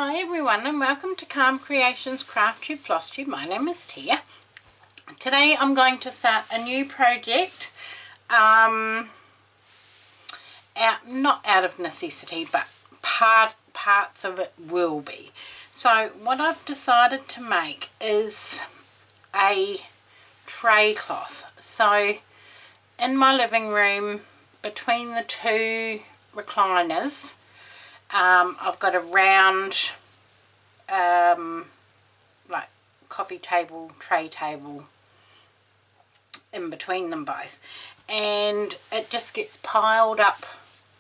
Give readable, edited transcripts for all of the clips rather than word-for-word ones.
Hi everyone and welcome to Calm Creations Crafty Flosstube. My name is Tia. Today I'm going to start a new project, not out of necessity, but parts of it will be. So what I've decided to make is a tray cloth. So in my living room between the two recliners, I've got a round like coffee table, tray table in between them both, and it just gets piled up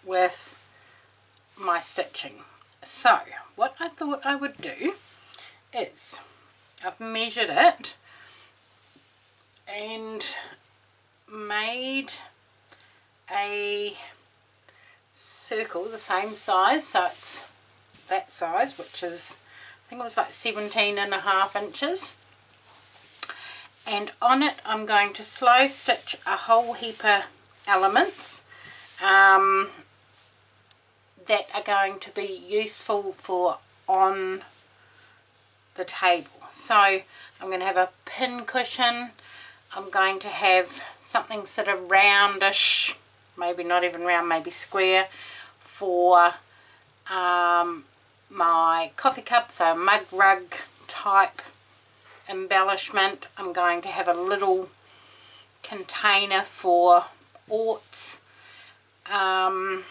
with my stitching. So what I thought I would do is I've measured it and made a circle the same size, so it's that size, which is, I think it was like 17.5 inches, and on it I'm going to slow stitch a whole heap of elements that are going to be useful for on the table. So I'm going to have a pin cushion, I'm going to have something sort of roundish, maybe not even round, maybe square, for my coffee cup, so mug rug type embellishment. I'm going to have a little container for oats, and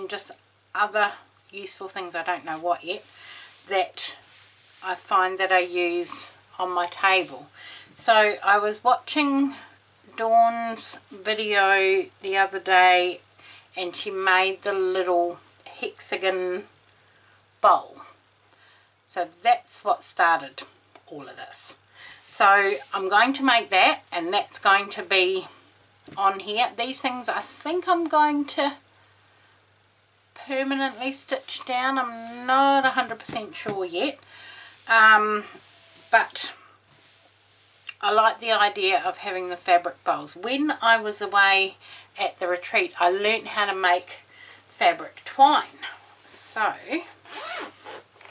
just other useful things, I don't know what yet, that I find that I use on my table. So I was watching Dawn's video the other day and she made the little hexagon bowl, so that's what started all of this. So I'm going to make that, and that's going to be on here. These things I think I'm going to permanently stitch down. I'm not 100% sure yet, but I like the idea of having the fabric bowls. When I was away at the retreat, I learnt how to make fabric twine. So,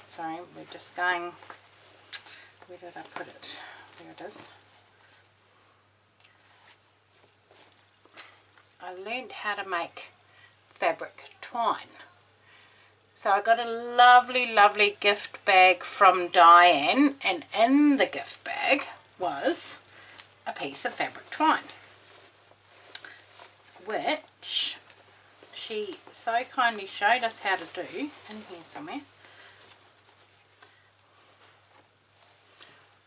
sorry, we're just going, where did I put it? There it is. I learnt how to make fabric twine. So I got a lovely gift bag from Diane, and in the gift bag was a piece of fabric twine, which she so kindly showed us how to do in here somewhere.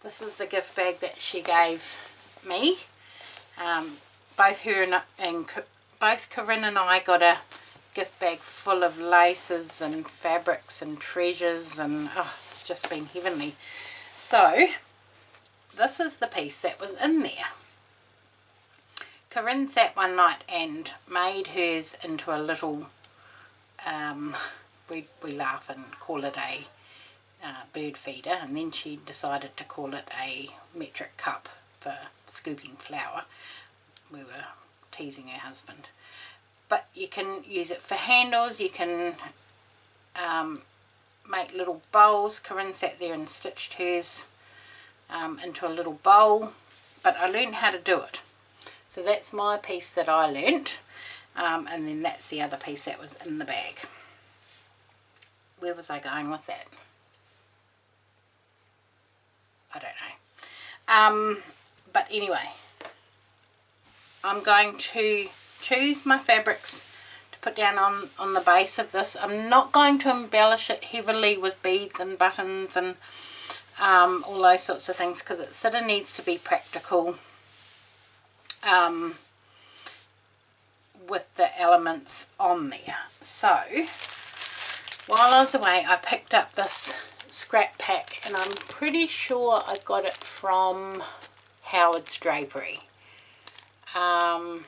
This is the gift bag that she gave me. Both her and both Corinne and I got a gift bag full of laces and fabrics and treasures, and oh, it's just been heavenly. So this is the piece that was in there. Corinne sat one night and made hers into a little, we laugh and call it a bird feeder, and then she decided to call it a metric cup for scooping flour. We were teasing her husband. But you can use it for handles, you can make little bowls. Corinne sat there and stitched hers into a little bowl, but I learned how to do it. So that's my piece that I learnt, and then that's the other piece that was in the bag. Where was I going with that? I don't know. But anyway, I'm going to choose my fabrics to put down on the base of this. I'm not going to embellish it heavily with beads and buttons and all those sorts of things, because it sort of needs to be practical with the elements on there. So while I was away, I picked up this scrap pack, and I'm pretty sure I got it from Howard's Drapery. I'm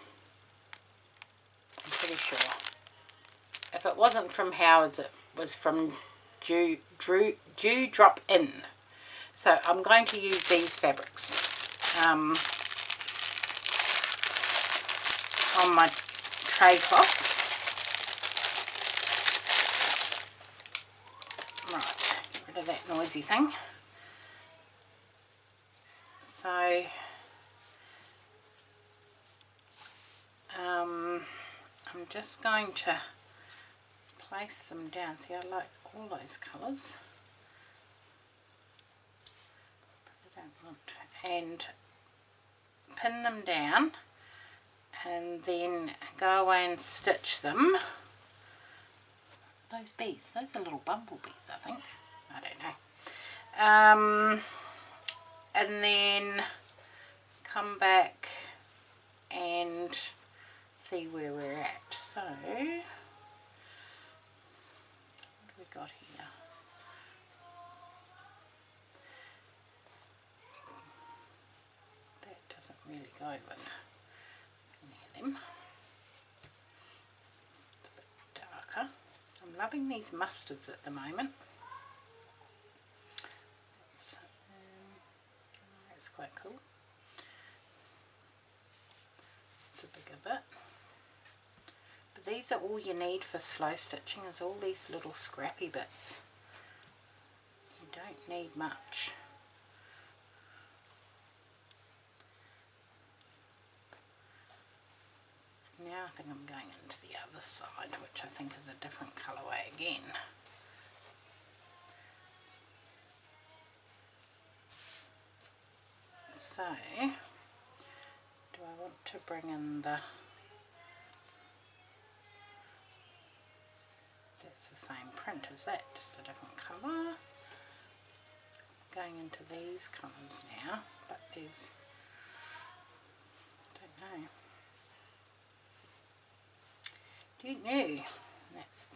pretty sure. If it wasn't from Howard's, it was from Drop In. So I'm going to use these fabrics on my tray cloth. of that noisy thing. So I'm just going to place them down. See, I like all those colours. But I don't want, and pin them down and then go away and stitch them. Those bees, those are little bumblebees, I think. I don't know. And then come back and see where we're at. So, what have we got here? That doesn't really go with any of them. It's a bit darker. I'm loving these mustards at the moment. That's quite cool. It's a bigger bit. But these are all you need for slow stitching, is all these little scrappy bits. You don't need much. Now I think I'm going into the other side, which I think is a different colourway again. So, do I want to bring in the, that's the same print as that, just a different colour. Going into these colours now, but there's, I don't know. Do you know? That's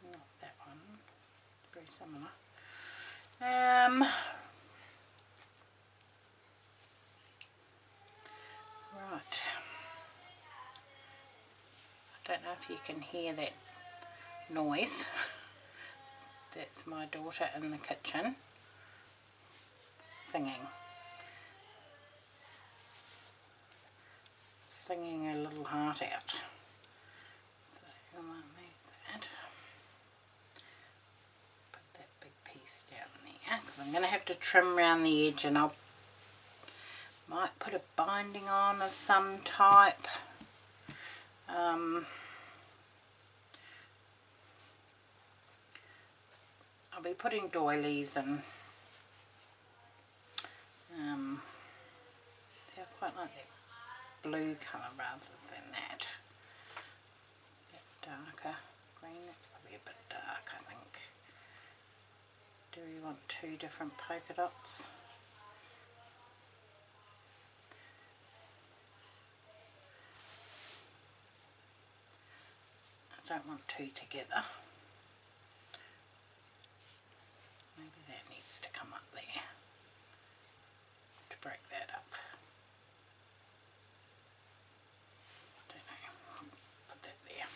not that one. Very similar. Right. I don't know if you can hear that noise. That's my daughter in the kitchen singing. Singing her little heart out. I might move that. Put that big piece down there, because I'm going to have to trim around the edge, and I'll might put a binding on of some type. I'll be putting doilies and see, I quite like that blue colour rather than that. Darker green, that's probably a bit dark, I think. Do we want two different polka dots? I don't want two together. Maybe that needs to come up there to break that up. I don't know, I'll put that there.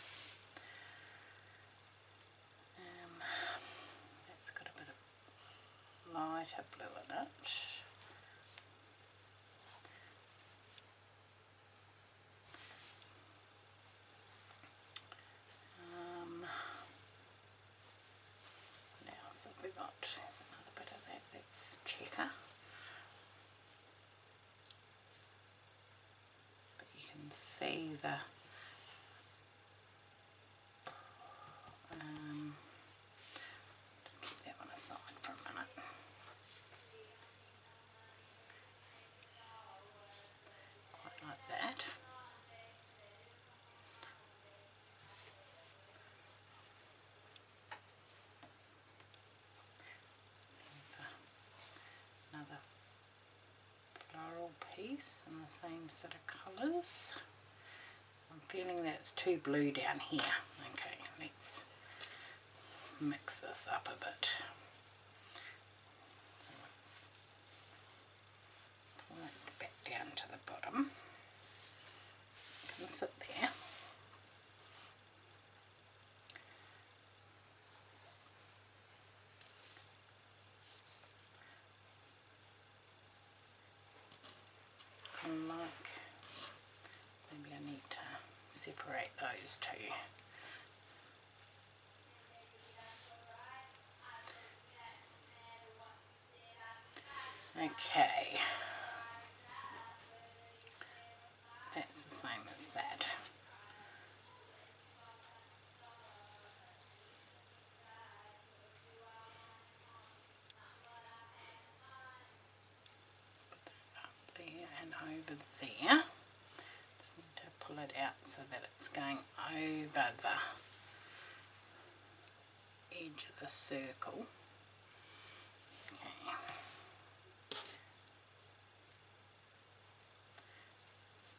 That's got a bit of lighter blue in it. What else have we got? There's another bit of that. That's checker. But you can see the just keep that one aside for a minute. Quite like that. There's another floral piece in the same sort of colours. I'm feeling that it's too blue down here. Okay, let's mix this up a bit. So pull it back down to the bottom. It can sit there. And like, maybe I need to separate those two. Okay, that's the same as that. Put that up there and over there. Just need to pull it out so that it's going over the edge of the circle. Okay.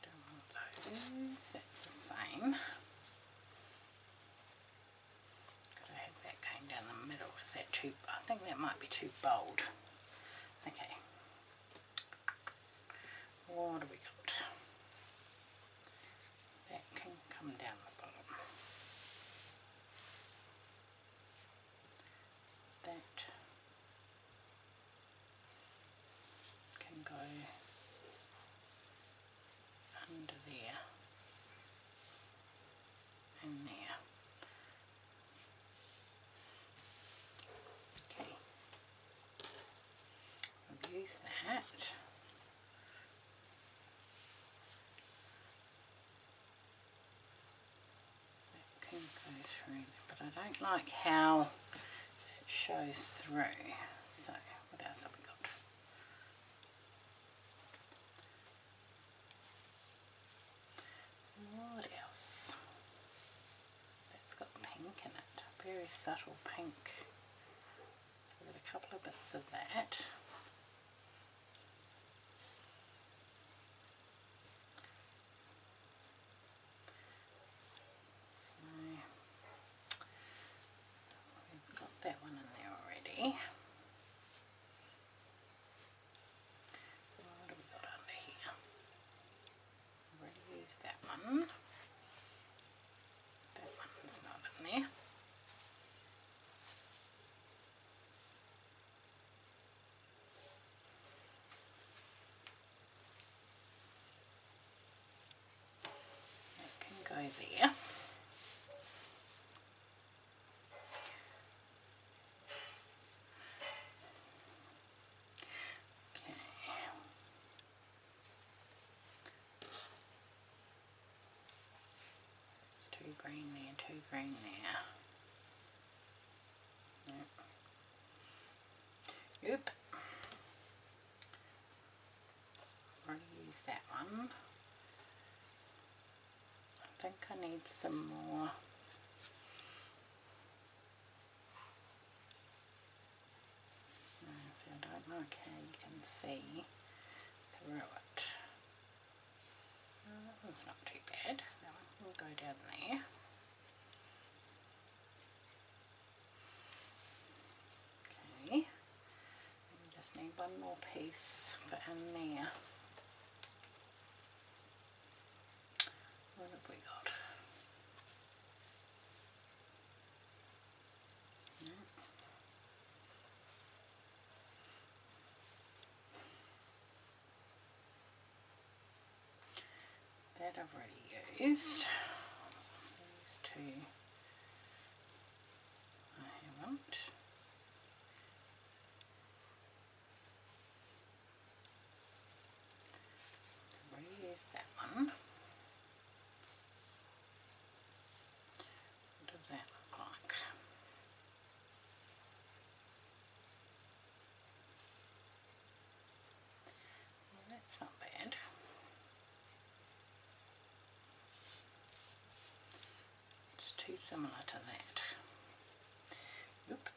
Do all those, that's the same. Gotta have that going down the middle. Is that too, I think that might be too bold. Okay. What do we got? That can come down the bottom. That can go under there and there. Okay, we'll use that. That can go through, but I don't like how it shows through. So what else have we got? What else? That's got pink in it, very subtle pink. So we've got a couple of bits of that. So we've got that one in there already. What have we got under here? I've already used that one. That one's not in there. That can go there. Too green there, too green there. Yep. Yep. Already used that one. I think I need some more. See, I don't like how you can see through it. That one's not too bad. That one will go down there. Okay. We just need one more piece for in there. What have we got? That I've already used. These two I haven't. I've already used that one. What does that look like? Well, that's not bad. It's too similar to that. Oop.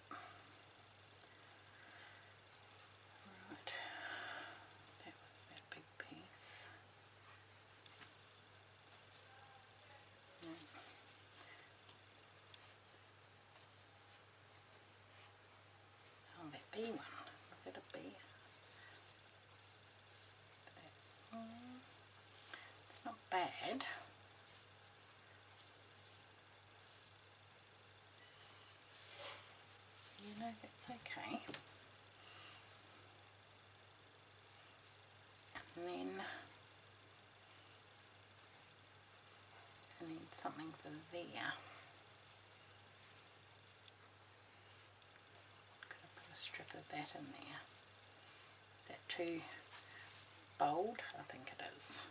Right. That was that big piece. No. Oh, that B one. Was it a B? That's, it's not bad. You know, that's okay. And then I need something for there. Could have put a strip of that in there. Is that too bold? I think it is.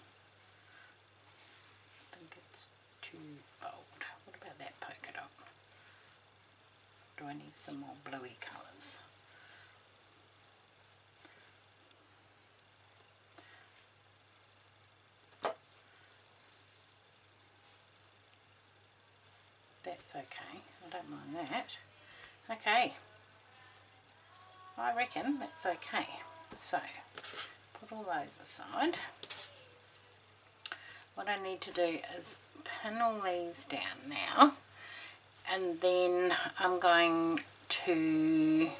I think it's too bold. What about that polka dot? Do I need some more bluey colours? That's okay, I don't mind that. Okay, I reckon that's okay. So, put all those aside. What I need to do is pin all these down now, and then I'm going to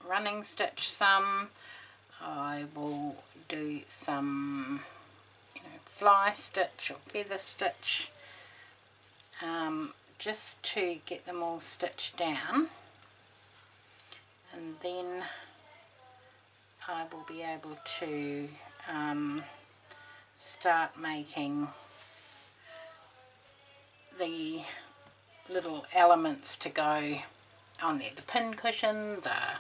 running stitch some. I will do some, you know, fly stitch or feather stitch, just to get them all stitched down, and then I will be able to start making the little elements to go on there. The pin cushion, the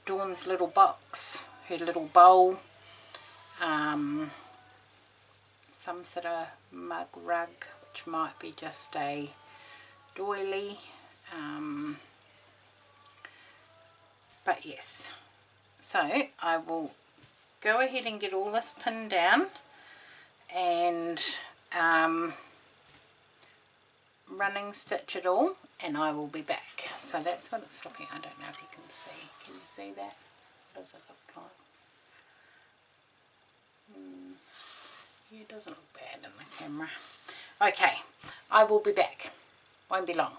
Dawn's little box, her little bowl, some sort of mug rug, which might be just a doily, but yes. So I will go ahead and get all this pinned down and running stitch it all, and I will be back. So that's what it's looking. I don't know if you can see. Can you see that? What does it look like? Yeah, it doesn't look bad in the camera. Okay, I will be back. Won't be long.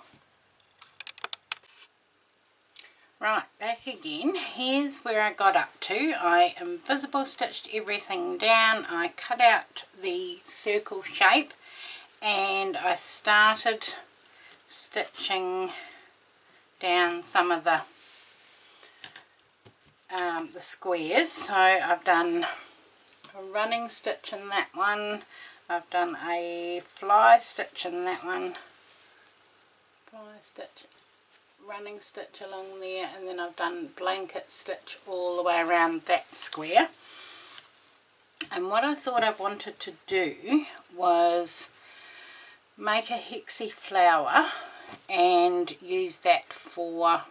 Right, back again. Here's where I got up to. I invisible stitched everything down. I cut out the circle shape and I started stitching down some of the squares. So I've done a running stitch in that one. I've done a fly stitch in that one. Fly stitch, running stitch along there, and then I've done blanket stitch all the way around that square. And what I thought I wanted to do was make a hexie flower and use that for what's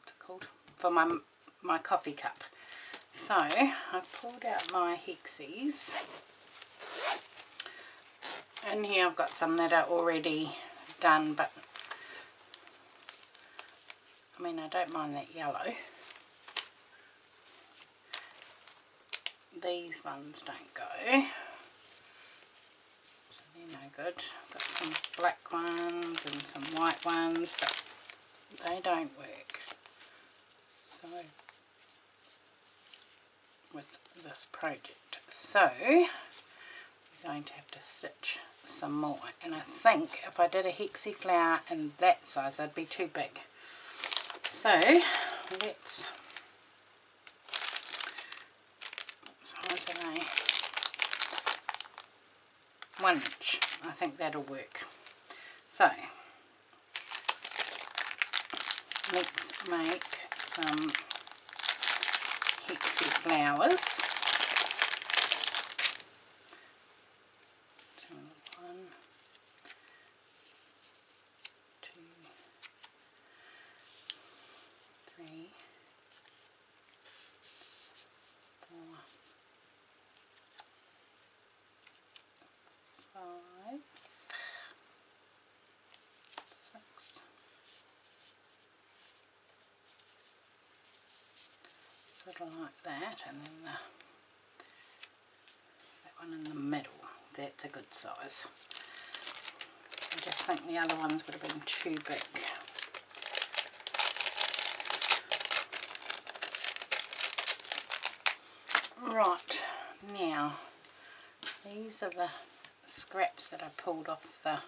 it called, for my coffee cup. So I pulled out my hexies, and here I've got some that are already done, but I mean, I don't mind that yellow. These ones don't go, so they're no good. I've got some black ones and some white ones, but they don't work. So with this project, so we're going to have to stitch some more, and I think if I did a hexie flower in that size, I'd be too big. So let's, what size are they? 1 inch. I think that'll work. So let's make some hexie flowers. 1, 2, 3, 4, 5, 6, sort of like that, and then that one in the middle. That's a good size. I just think the other ones would have been too big. Right, now these are the scraps that I pulled off that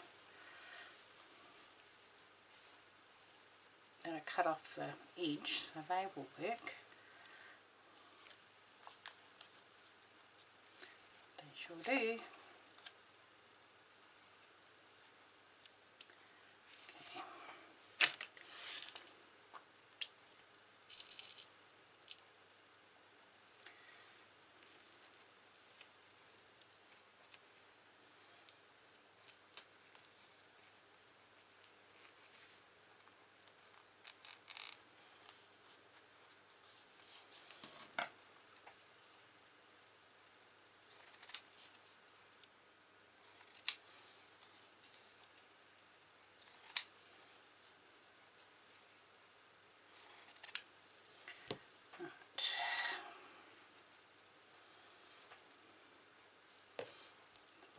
I cut off the edge, so they will work. They sure do.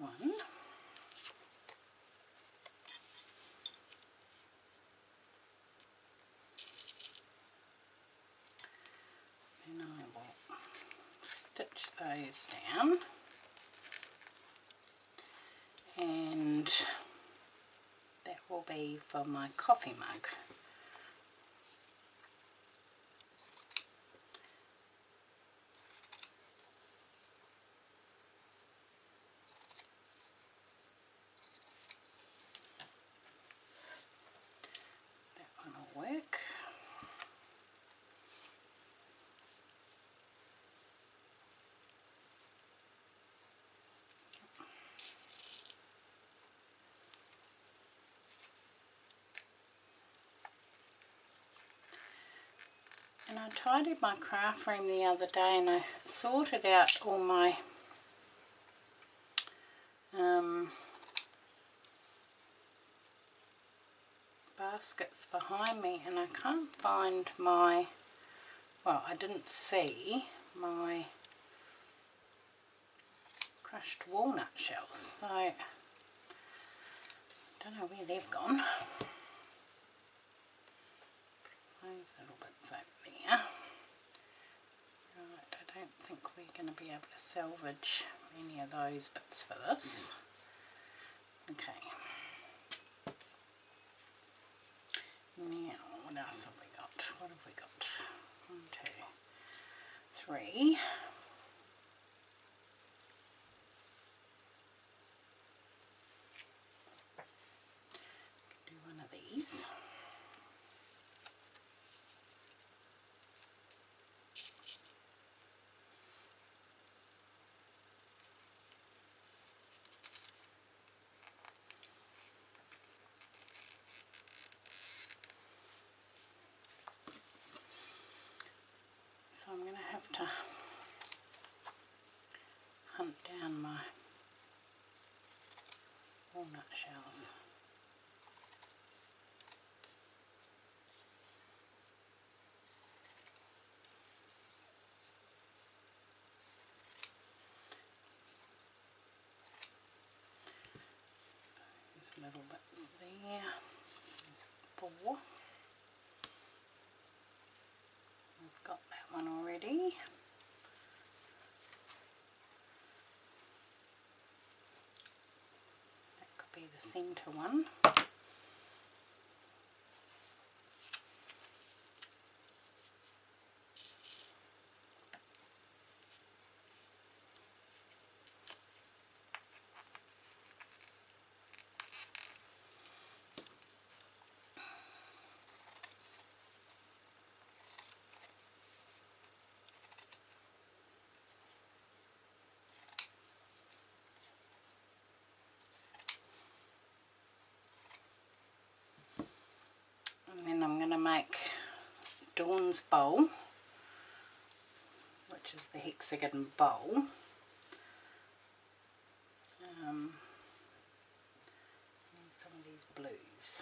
one. And I will stitch those down, and that will be for my coffee mug. That one will work. And I tidied my craft room the other day, and I sorted out all my baskets behind me, and I can't find my, well, I didn't see my crushed walnut shells, so I don't know where they've gone. Those little bits over there. Right, I don't think we're going to be able to salvage any of those bits for this. Okay. Now, what else have we got? What have we got? 1, 2, 3. Do one of these. So I'm going to have to hunt down my walnut shells. Those little bits there. There's 4. I've got that one already. That could be the centre one. And then I'm going to make Dawn's bowl, which is the hexagon bowl. Need some of these blues.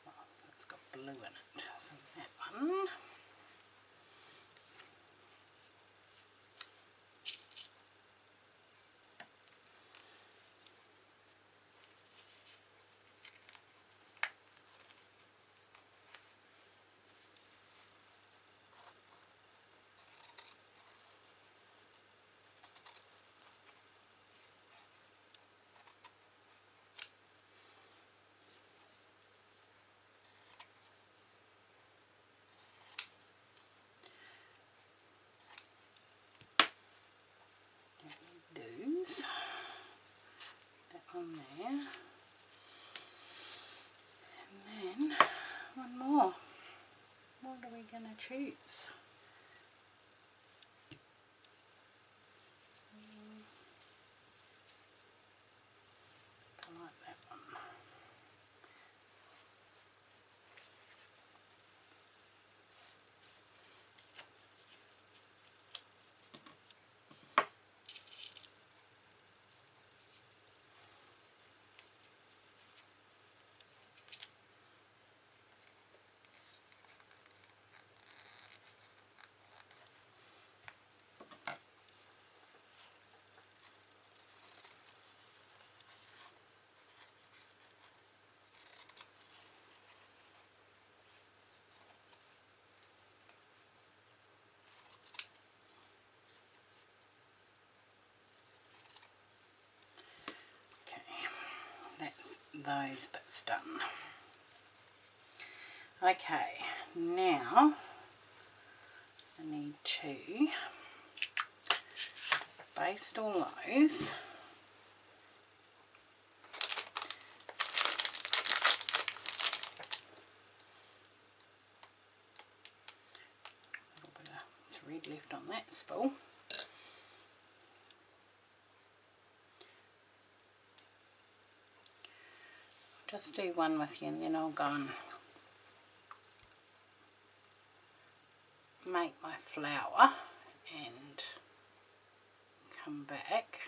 Well, it's got blue in it, so that one. Those, that one there, and then one more. What are we going to choose? I like that one. those bits done. Okay, now I need to baste all those. A little bit of thread left on that spool. Just do one with you and then I'll go and make my flower and come back.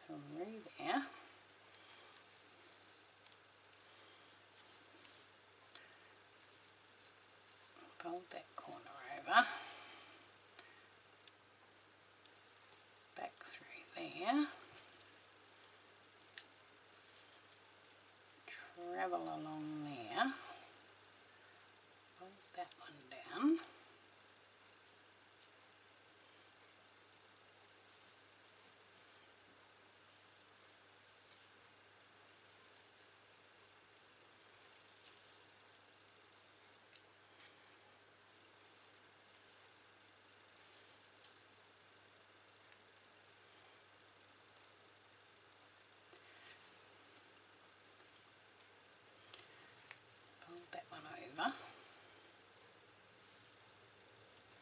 Through there. Fold that corner over, back through there, travel along there, fold that one down, that one over,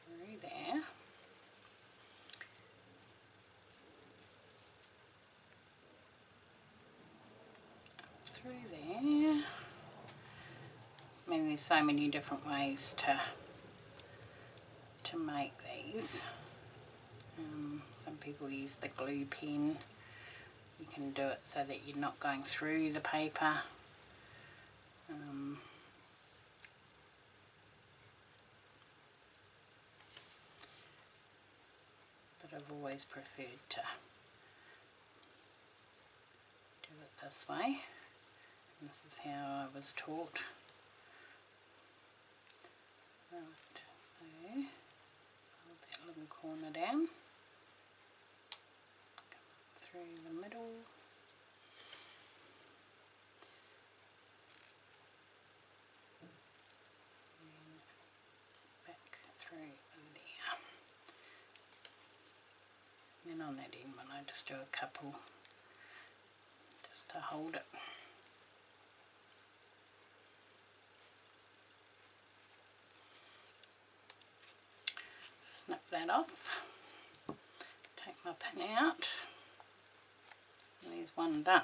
through there, through there. I mean, there's so many different ways to make these. Some people use the glue pen. You can do it so that you're not going through the paper. But I've always preferred to do it this way. And this is how I was taught. Right, so hold that little corner down, come up through the middle, and back through there. And then on that end one I just do a couple just to hold it. Snip that off, take my pin out, and there's one done.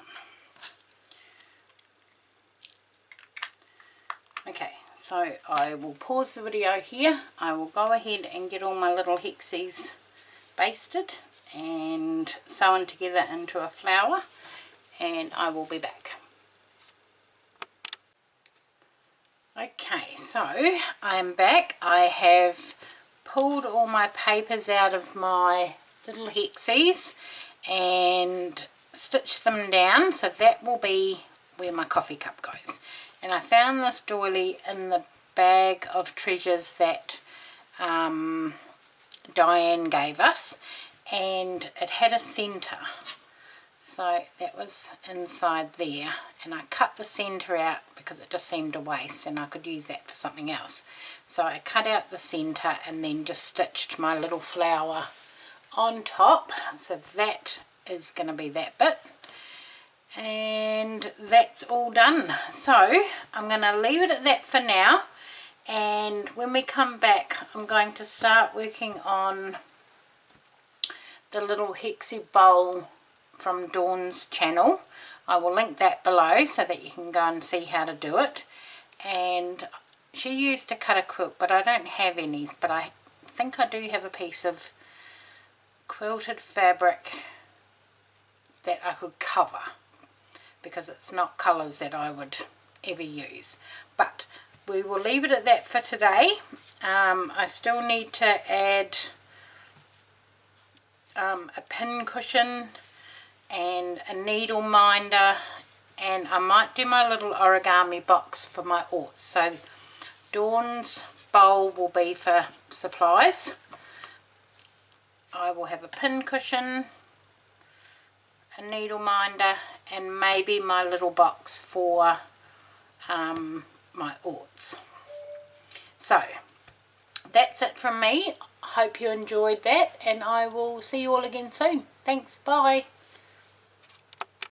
Okay, so I will pause the video here. I will go ahead and get all my little hexies basted and sewn together into a flower, and I will be back. Okay, so I am back. I have pulled all my papers out of my little hexies and stitched them down, so that will be where my coffee cup goes. And I found this doily in the bag of treasures that Diane gave us, and it had a centre, so that was inside there, and I cut the centre out because it just seemed a waste and I could use that for something else. So I cut out the centre and then just stitched my little flower on top, so that is going to be that bit, and that's all done. So I'm going to leave it at that for now, and when we come back I'm going to start working on the little Hexie bowl from Dawn's channel. I will link that below so that you can go and see how to do it. And she used to cut a quilt, but I don't have any, but I think I do have a piece of quilted fabric that I could cover, because it's not colours that I would ever use. But we will leave it at that for today. I still need to add a pin cushion and a needle minder, and I might do my little origami box for my orts. So Dawn's bowl will be for supplies. I will have a pin cushion, a needle minder, and maybe my little box for my orts. So that's it from me. Hope you enjoyed that, and I will see you all again soon. Thanks, bye.